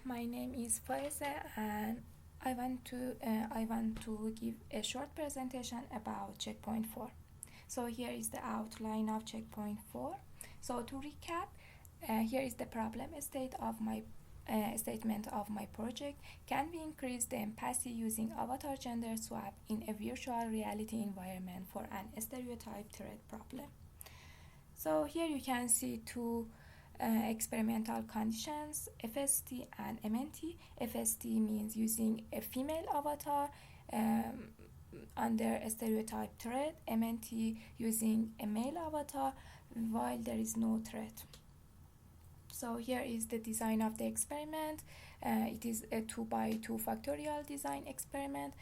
my name is Faiza and I want to give a short presentation about checkpoint 4. So here is the outline of checkpoint 4. So to recap, here is the problem statement of my project. Can we increase the empathy using avatar gender swap in a virtual reality environment for an stereotype threat problem? So here you can see two experimental conditions, FST and MNT. FST means using a female avatar under a stereotype threat, MNT using a male avatar while there is no threat. So here is the design of the experiment. It is a 2x2 factorial design experiment,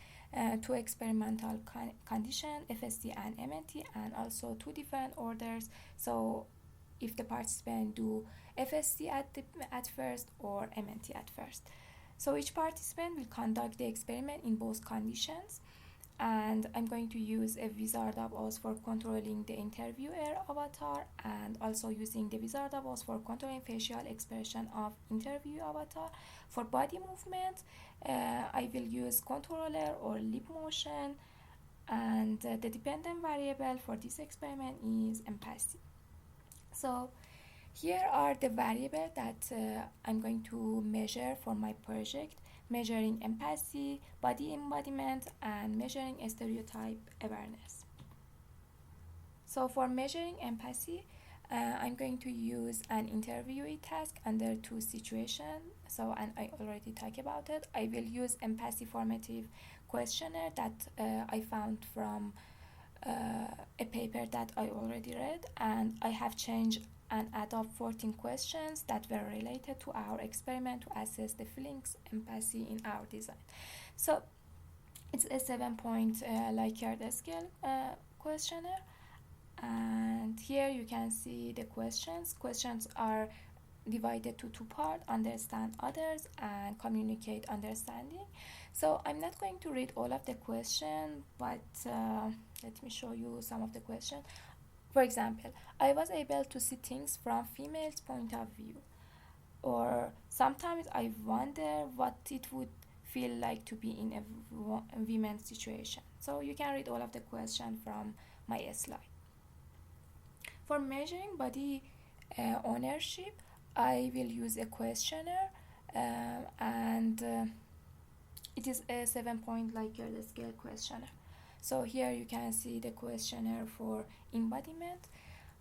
two experimental conditions, FST and MNT, and also two different orders. So if the participant do FST at first or MNT at first. So each participant will conduct the experiment in both conditions, and I'm going to use a Wizard of Oz for controlling the interviewer avatar and also using the Wizard of Oz for controlling facial expression of interview avatar. For body movement, I will use controller or lip motion, and the dependent variable for this experiment is empathy. So here are the variables that I'm going to measure for my project: measuring empathy, body embodiment, and measuring stereotype awareness. So for measuring empathy, I'm going to use an interviewee task under two situations. So, and I already talked about it. I will use empathy formative questionnaire that I found from a paper that I already read, and I have changed and add up 14 questions that were related to our experiment to assess the feelings empathy in our design. So it's a 7-point Likert scale questionnaire, and here you can see the questions. Questions are divided to two parts: understand others and communicate understanding. So I'm not going to read all of the questions, but let me show you some of the questions. For example, I was able to see things from female's point of view. Or sometimes I wonder what it would feel like to be in a women's situation. So you can read all of the questions from my slide. For measuring body ownership, I will use a questionnaire, and it is a 7-point Likert scale questionnaire. So here you can see the questionnaire for embodiment.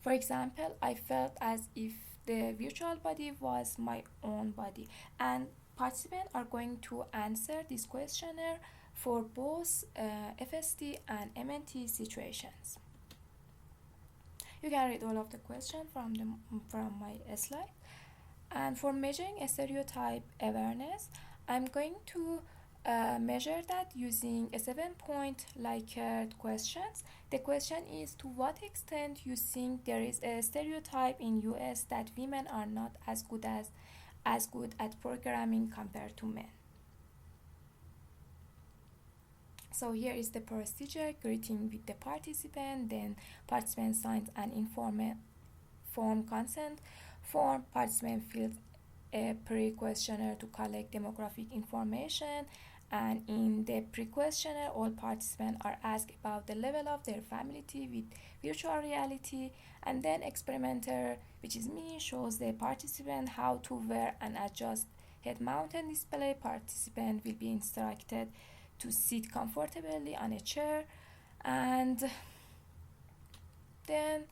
For example, I felt as if the virtual body was my own body, and participants are going to answer this questionnaire for both FST and MNT situations. You can read all of the questions from my slide. And for measuring a stereotype awareness, I'm going to measure that using a 7-point Likert questions. The question is, to what extent you think there is a stereotype in US that women are not as good at programming compared to men. So here is the procedure: greeting with the participant, then participant signs an informed form consent form. Participant fills a pre-questionnaire to collect demographic information, and in the pre-questionnaire all participants are asked about the level of their familiarity with virtual reality, and then experimenter, which is me, shows the participant how to wear and adjust head-mounted display. Participant will be instructed to sit comfortably on a chair, and then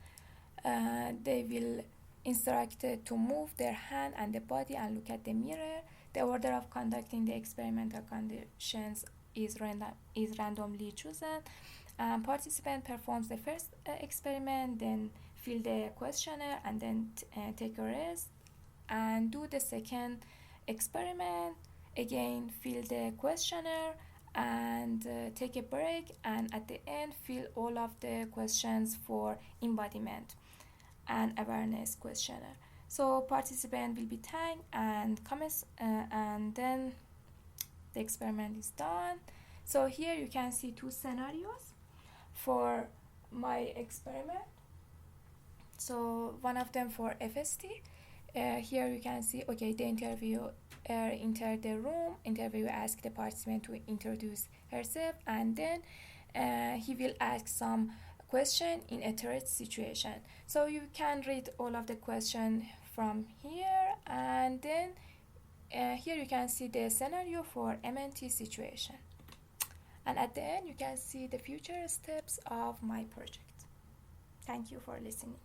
they will instructed to move their hand and the body and look at the mirror. The order of conducting the experimental conditions is randomly chosen. Participant performs the first experiment, then fill the questionnaire, and then take a rest and do the second experiment. Again, fill the questionnaire and take a break, and at the end fill all of the questions for embodiment and awareness questionnaire. So participant will be tagged and comments, and then the experiment is done. So here you can see two scenarios for my experiment. So one of them for FST. Here you can see, okay, the interview enter the room. Interviewer asks the participant to introduce herself, and then he will ask some question in a threat situation. So you can read all of the question from here, and then here you can see the scenario for MNT situation. And at the end, you can see the future steps of my project. Thank you for listening.